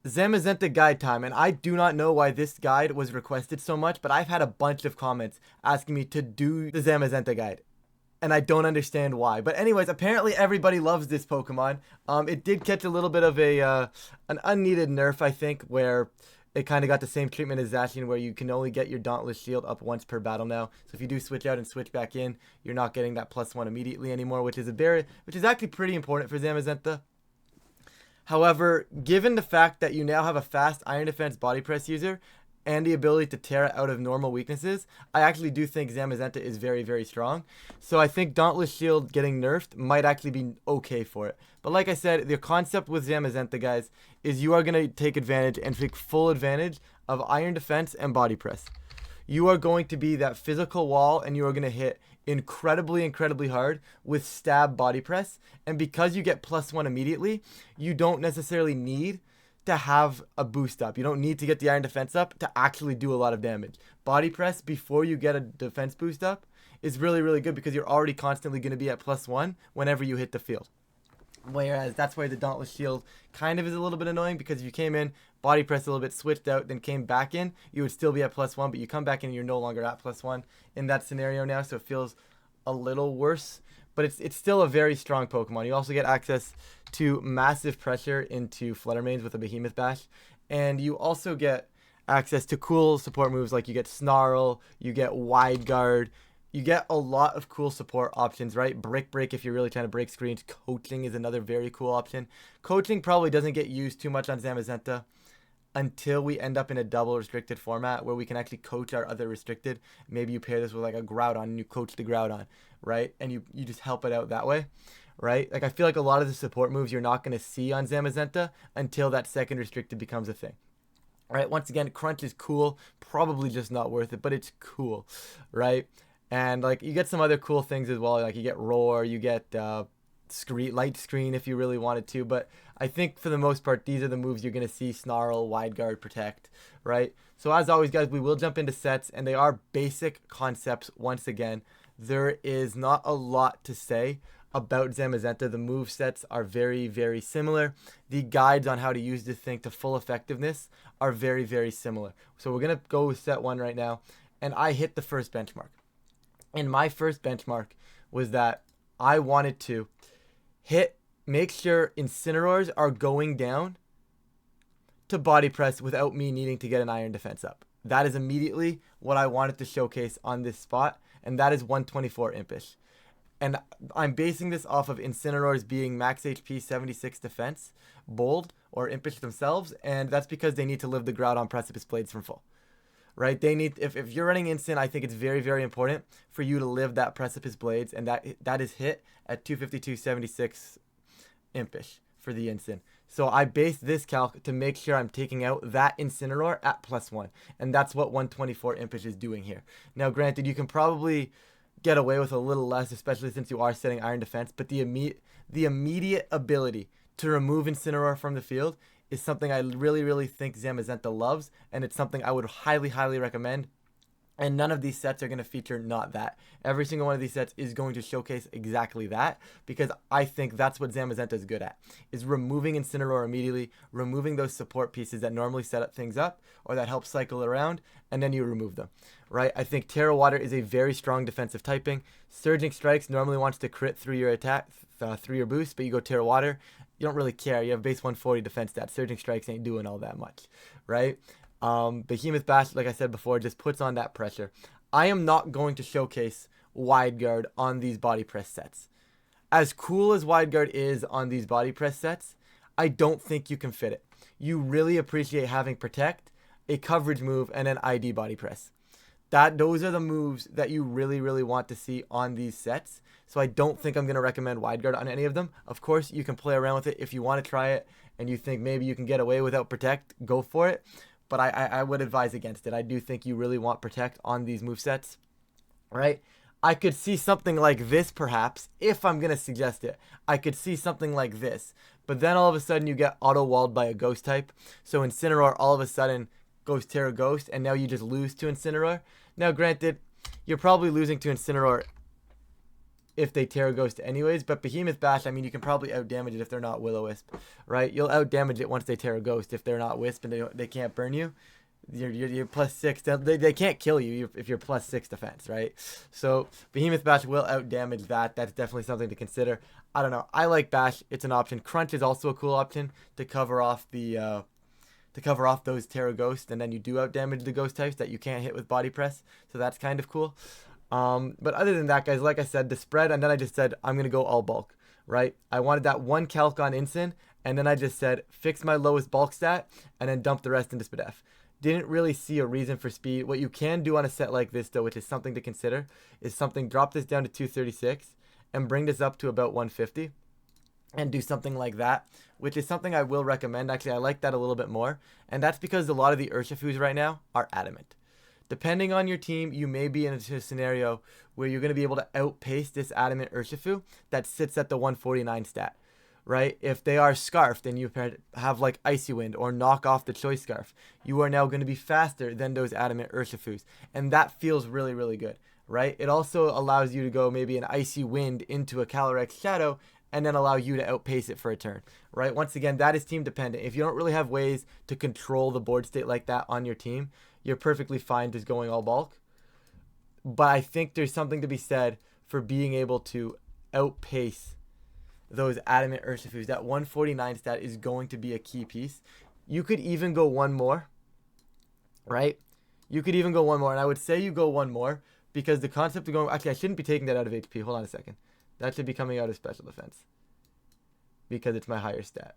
Zamazenta guide time, and I do not know why this guide was requested so much, but I've had a bunch of comments asking me to do the Zamazenta guide, and I don't understand why. But anyways, apparently everybody loves this Pokemon. It did catch a little bit of a an unneeded nerf, I think, where it kind of got the same treatment as Zacian, where you can only get your Dauntless Shield up once per battle now. So if you do switch out and switch back in, you're not getting that +1 immediately anymore, which is actually pretty important for Zamazenta. However, given the fact that you now have a fast Iron Defense Body Press user and the ability to tear it out of normal weaknesses, I actually do think Zamazenta is very, very strong. So I think Dauntless Shield getting nerfed might actually be okay for it. But like I said, the concept with Zamazenta, guys, is you are going to take advantage and take full advantage of Iron Defense and Body Press. You are going to be that physical wall, and you are going to hit incredibly, incredibly hard with stab body press. And because you get +1 immediately, you don't necessarily need to have a boost up. You don't need to get the Iron Defense up to actually do a lot of damage. Body press before you get a defense boost up is really, really good because you're already constantly going to be at +1 whenever you hit the field. Whereas that's why the Dauntless Shield kind of is a little bit annoying, because if you came in, body press a little bit, switched out, then came back in, you would still be at +1, but you come back in and you're no longer at +1 in that scenario now, so it feels a little worse. But it's still a very strong Pokemon. You also get access to massive pressure into Fluttermanes with a Behemoth Bash, and you also get access to cool support moves, like you get Snarl, you get Wide Guard, you get a lot of cool support options, right? Brick Break if you're really trying to break screens. Coaching is another very cool option. Coaching probably doesn't get used too much on Zamazenta until we end up in a double restricted format where we can actually coach our other restricted. Maybe you pair this with like a Groudon and you coach the Groudon, right? And you just help it out that way, right? Like I feel like a lot of the support moves you're not going to see on Zamazenta until that second restricted becomes a thing. Right? Once again, Crunch is cool, probably just not worth it, but it's cool, right? And like you get some other cool things as well. Like you get Roar, you get Light Screen if you really wanted to. But I think for the most part, these are the moves you're going to see: Snarl, Wide Guard, Protect, right? So as always, guys, we will jump into sets, and they are basic concepts once again. There is not a lot to say about Zamazenta. The move sets are very, very similar. The guides on how to use this thing to full effectiveness are very, very similar. So we're going to go with set 1 right now. And I hit the first benchmark. And my first benchmark was that I wanted to make sure Incineroars are going down to body press without me needing to get an Iron Defense up. That is immediately what I wanted to showcase on this spot, and that is 124 Impish. And I'm basing this off of Incineroars being max HP 76 defense, bold, or Impish themselves, and that's because they need to live the Groudon Precipice Blades from full. Right? They need, if you're running Instant, I think it's very, very important for you to live that Precipice Blades, and that is hit at 252.76 Impish for the Instant. So I based this calc to make sure I'm taking out that Incineroar at +1, and that's what 124 Impish is doing here. Now, granted, you can probably get away with a little less, especially since you are setting Iron Defense, but the immediate ability to remove Incineroar from the field is something I really, really think Zamazenta loves, and it's something I would highly, highly recommend. And none of these sets are going to feature not that. Every single one of these sets is going to showcase exactly that, because I think that's what Zamazenta is good at, is removing Incineroar immediately, removing those support pieces that normally set up things up or that help cycle around, and then you remove them, right? I think Terra Water is a very strong defensive typing. Surging Strikes normally wants to crit through your attack, through your boost, but you go Terra Water, you don't really care. You have base 140 defense stats. Surging Strikes ain't doing all that much, right? Behemoth Bash, like I said before, just puts on that pressure. I am not going to showcase Wide Guard on these body press sets. As cool as Wide Guard is on these body press sets, I don't think you can fit it. You really appreciate having Protect, a coverage move, and an ID body press. Those are the moves that you really, really want to see on these sets. So I don't think I'm going to recommend Wide Guard on any of them. Of course, you can play around with it if you want to try it and you think maybe you can get away without Protect, go for it. But I would advise against it. I do think you really want Protect on these movesets, right? I could see something like this, perhaps, if I'm going to suggest it. I could see something like this. But then all of a sudden you get auto-walled by a Ghost type. So Incineroar all of a sudden goes Terra Ghost, and now you just lose to Incineroar. Now, granted, you're probably losing to Incineroar if they Terra Ghost anyways. But Behemoth Bash, I mean, you can probably outdamage it if they're not Will-O-Wisp, right? You'll outdamage it once they Terra Ghost if they're not Wisp and they can't burn you. You're +6. They can't kill you if you're +6 defense, right? So Behemoth Bash will outdamage that. That's definitely something to consider. I don't know. I like Bash. It's an option. Crunch is also a cool option to cover off the those Terra Ghosts, and then you do outdamage the ghost types that you can't hit with body press. So that's kind of cool. But other than that, guys, like I said, the spread, and then I just said I'm gonna go all bulk, right? I wanted that one calc on Incin, and then I just said fix my lowest bulk stat, and then dump the rest into Spadef. Didn't really see a reason for speed. What you can do on a set like this, though, which is something to consider, is drop this down to 236 and bring this up to about 150 and do something like that, which is something I will recommend. Actually, I like that a little bit more, and that's because a lot of the Urshifus right now are adamant. Depending on your team, you may be in a scenario where you're going to be able to outpace this adamant Urshifu that sits at the 149 stat. Right? If they are scarfed and you have like Icy Wind or knock off the Choice Scarf, you are now going to be faster than those adamant Urshifus. And that feels really, really good, right? It also allows you to go maybe an Icy Wind into a Calyrex Shadow and then allow you to outpace it for a turn, right? Once again, that is team dependent. If you don't really have ways to control the board state like that on your team, you're perfectly fine just going all bulk. But I think there's something to be said for being able to outpace those adamant Urshifus. That 149 stat is going to be a key piece. You could even go one more, right? You could even go one more, and I would say you go one more because the concept of going... Actually, I shouldn't be taking that out of HP. Hold on a second. That should be coming out of special defense because it's my higher stat,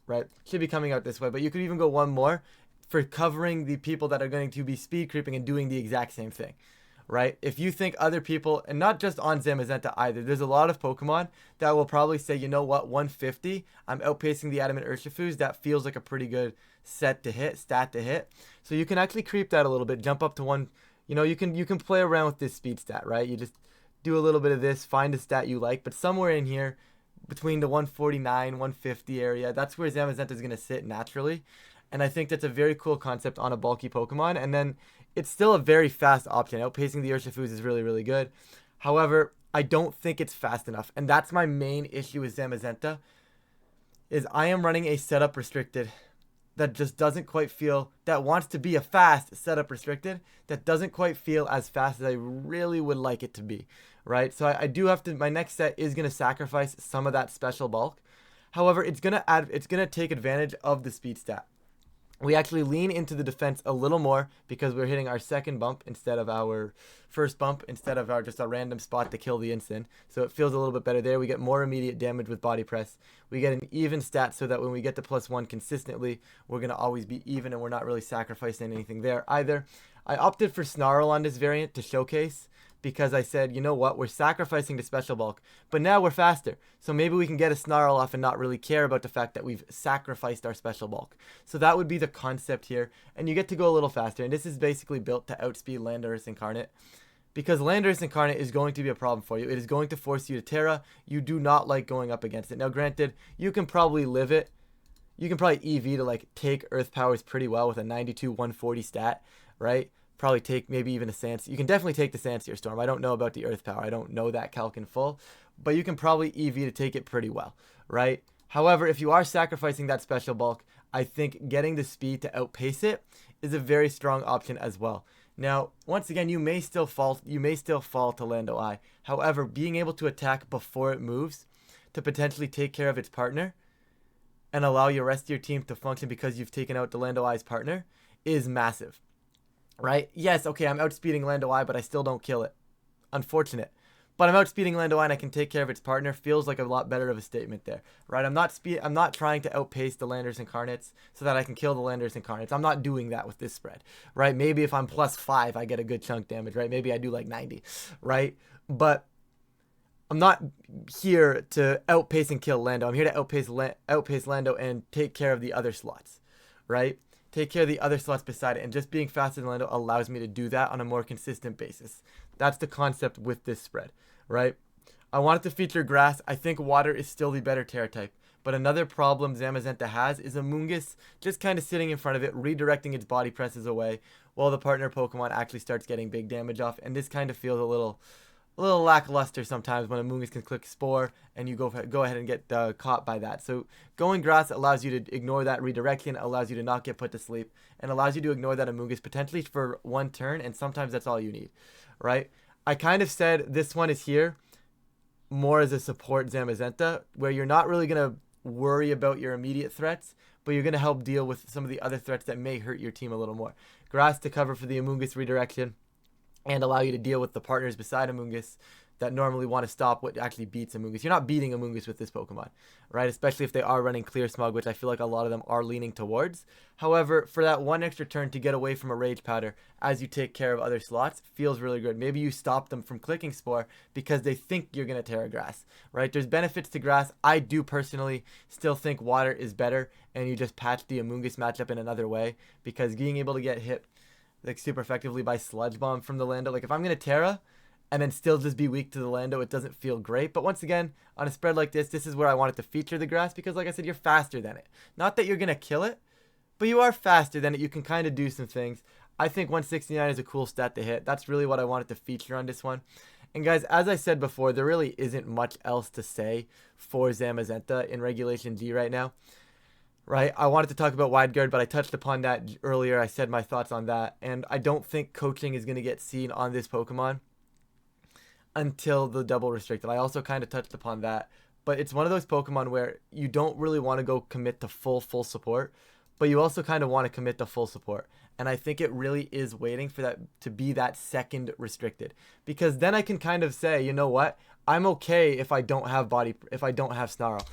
right? Should be coming out this way, but you could even go one more for covering the people that are going to be speed creeping and doing the exact same thing. Right? If you think other people, and not just on Zamazenta either, there's a lot of Pokemon that will probably say, you know what, 150, I'm outpacing the adamant Urshifus. That feels like a pretty good stat to hit. So you can actually creep that a little bit, jump up to one, you know, you can play around with this speed stat, right? You just do a little bit of this, find a stat you like, but somewhere in here, between the 149, 150 area, that's where Zamazenta is going to sit naturally. And I think that's a very cool concept on a bulky Pokemon. And then it's still a very fast option. Outpacing the Urshifus is really, really good. However, I don't think it's fast enough. And that's my main issue with Zamazenta, is I am running a setup restricted that just doesn't quite feel, that wants to be a fast setup restricted, that doesn't quite feel as fast as I really would like it to be, right? So I do have to, my next set is going to sacrifice some of that special bulk. However, it's going to take advantage of the speed stat. We actually lean into the defense a little more because we're hitting our second bump instead of our first bump, instead of our just a random spot to kill the Incin. So it feels a little bit better there. We get more immediate damage with body press. We get an even stat so that when we get to +1 consistently, we're going to always be even and we're not really sacrificing anything there either. I opted for Snarl on this variant to showcase because I said, you know what, we're sacrificing the special bulk, but now we're faster. So maybe we can get a Snarl off and not really care about the fact that we've sacrificed our special bulk. So that would be the concept here, and you get to go a little faster. And this is basically built to outspeed Landorus Incarnate, because Landorus Incarnate is going to be a problem for you. It is going to force you to Terra. You do not like going up against it. Now, granted, you can probably live it. You can probably EV to like take Earth Powers pretty well with a 92 140 stat, right? Probably take maybe even a Sans. You can definitely take the Sanseer Storm. I don't know about the Earth Power. I don't know that calc in full, but you can probably EV to take it pretty well, right? However, if you are sacrificing that special bulk, I think getting the speed to outpace it is a very strong option as well. Now, once again, you may still fall to Lando Eye. However, being able to attack before it moves to potentially take care of its partner and allow your rest of your team to function because you've taken out the Lando Eye's partner is massive. Right? Yes, okay, I'm outspeeding Lando Eye, but I still don't kill it. Unfortunate. But I'm outspeeding Lando Eye and I can take care of its partner. Feels like a lot better of a statement there. Right? I'm not trying to outpace the Landorus Incarnates so that I can kill the Landorus Incarnates. I'm not doing that with this spread. Right? Maybe if I'm +5, I get a good chunk damage, right? Maybe I do like 90. Right? But I'm not here to outpace and kill Lando. I'm here to outpace Lando and take care of the other slots. Right? Take care of the other slots beside it, and just being faster than Lando allows me to do that on a more consistent basis. That's the concept with this spread, right? I want it to feature grass. I think water is still the better Terra type, but another problem Zamazenta has is Amoonguss just kind of sitting in front of it, redirecting its body presses away, while the partner Pokemon actually starts getting big damage off, and this kind of feels a little a little lackluster sometimes when Amoonguss can click Spore and you go ahead and get caught by that. So going Grass allows you to ignore that redirection, allows you to not get put to sleep, and allows you to ignore that Amoonguss potentially for one turn, and sometimes that's all you need, right? I kind of said this one is here more as a support Zamazenta, where you're not really going to worry about your immediate threats, but you're going to help deal with some of the other threats that may hurt your team a little more. Grass to cover for the Amoonguss redirection, and allow you to deal with the partners beside Amoonguss that normally want to stop what actually beats Amoonguss. You're not beating Amoonguss with this Pokemon, right? Especially if they are running Clear Smog, which I feel like a lot of them are leaning towards. However, for that one extra turn to get away from a Rage Powder as you take care of other slots feels really good. Maybe you stop them from clicking Spore because they think you're going to Terra Grass, right? There's benefits to Grass. I do personally still think Water is better, and you just patch the Amoonguss matchup in another way, because being able to get hit like super effectively by Sludge Bomb from the Lando. Like if I'm gonna Terra and then still just be weak to the Lando, it doesn't feel great. But once again, on a spread like this is where I wanted to feature the Grass, because like I said, you're faster than it. Not that you're gonna kill it, but you are faster than it. You can kind of do some things. I think 169 is a cool stat to hit. That's really what I wanted to feature on this one. And guys, as I said before, there really isn't much else to say for Zamazenta in Regulation G right now. Right, I wanted to talk about Wide Guard, but I touched upon that earlier. I said my thoughts on that, and I don't think coaching is going to get seen on this Pokemon until the double restricted. I also kind of touched upon that, but it's one of those Pokemon where you don't really want to go commit to full support, but you also kind of want to commit to full support. And I think it really is waiting for that to be that second restricted, because then I can kind of say, you know what, I'm okay if I don't have Snarl,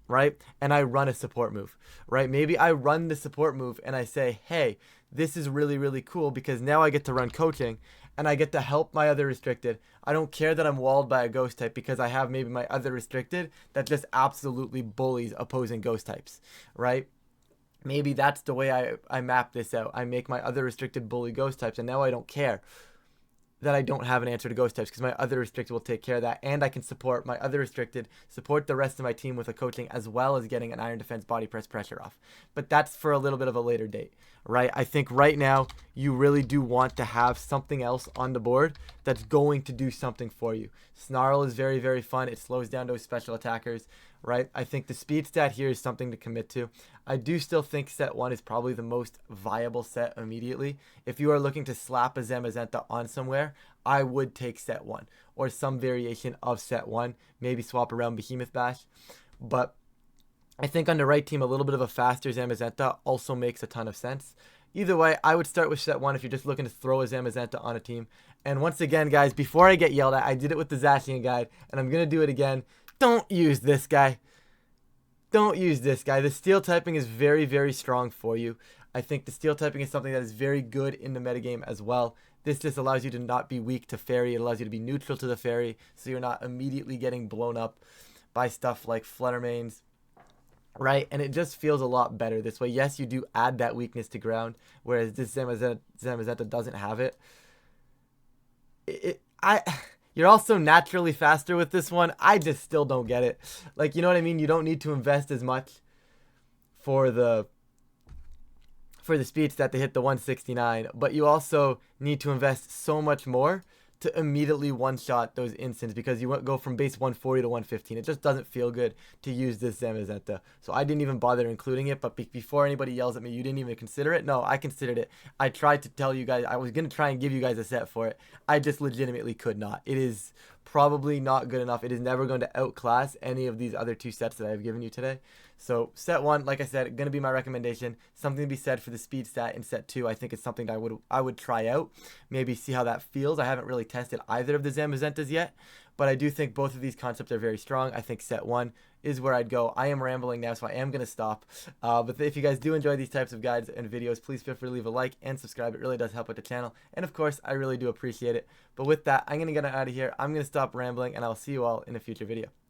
right? And I run a support move, right? Maybe I run the support move and I say, hey, this is really, really cool because now I get to run coaching and I get to help my other restricted. I don't care that I'm walled by a ghost type because I have maybe my other restricted that just absolutely bullies opposing ghost types, right? Maybe that's the way I map this out. I make my other restricted bully ghost types, and now I don't care that I don't have an answer to ghost types because my other restricted will take care of that, and I can support my other restricted, support the rest of my team with a coaching, as well as getting an Iron Defense body press pressure off. But that's for a little bit of a later date, right? I think right now you really do want to have something else on the board that's going to do something for you. Snarl is very, very fun. It slows down those special attackers, right? I think the speed stat here is something to commit to. I do still think set 1 is probably the most viable set immediately. If you are looking to slap a Zamazenta on somewhere, I would take set 1 or some variation of set 1. Maybe swap around Behemoth Bash. But I think on the right team, a little bit of a faster Zamazenta also makes a ton of sense. Either way, I would start with set 1 if you're just looking to throw a Zamazenta on a team. And once again, guys, before I get yelled at, I did it with the Zacian guide, and I'm going to do it again. Don't use this guy. Don't use this guy. The steel typing is very, very strong for you. I think the steel typing is something that is very good in the metagame as well. This just allows you to not be weak to fairy. It allows you to be neutral to the fairy, so you're not immediately getting blown up by stuff like Fluttermanes, right? And it just feels a lot better this way. Yes, you do add that weakness to ground, whereas this Zamazenta doesn't have it. You're also naturally faster with this one. I just still don't get it. Like, you know what I mean? You don't need to invest as much for the speed stat to hit the 169, but you also need to invest so much more to immediately one-shot those instants because you go from base 140 to 115. It just doesn't feel good to use this Zamazenta. So I didn't even bother including it, but before anybody yells at me, you didn't even consider it? No, I considered it. I tried to tell you guys, I was going to try and give you guys a set for it. I just legitimately could not. It is probably not good enough. It is never going to outclass any of these other two sets that I've given you today. So set 1, like I said, going to be my recommendation. Something to be said for the speed stat in set 2. I think it's something that I would try out. Maybe see how that feels. I haven't really tested either of the Zamazentas yet, but I do think both of these concepts are very strong. I think set 1 is where I'd go. I am rambling now, so I am going to stop. But if you guys do enjoy these types of guides and videos, please feel free to leave a like and subscribe. It really does help with the channel. And of course, I really do appreciate it. But with that, I'm going to get out of here. I'm going to stop rambling, and I'll see you all in a future video.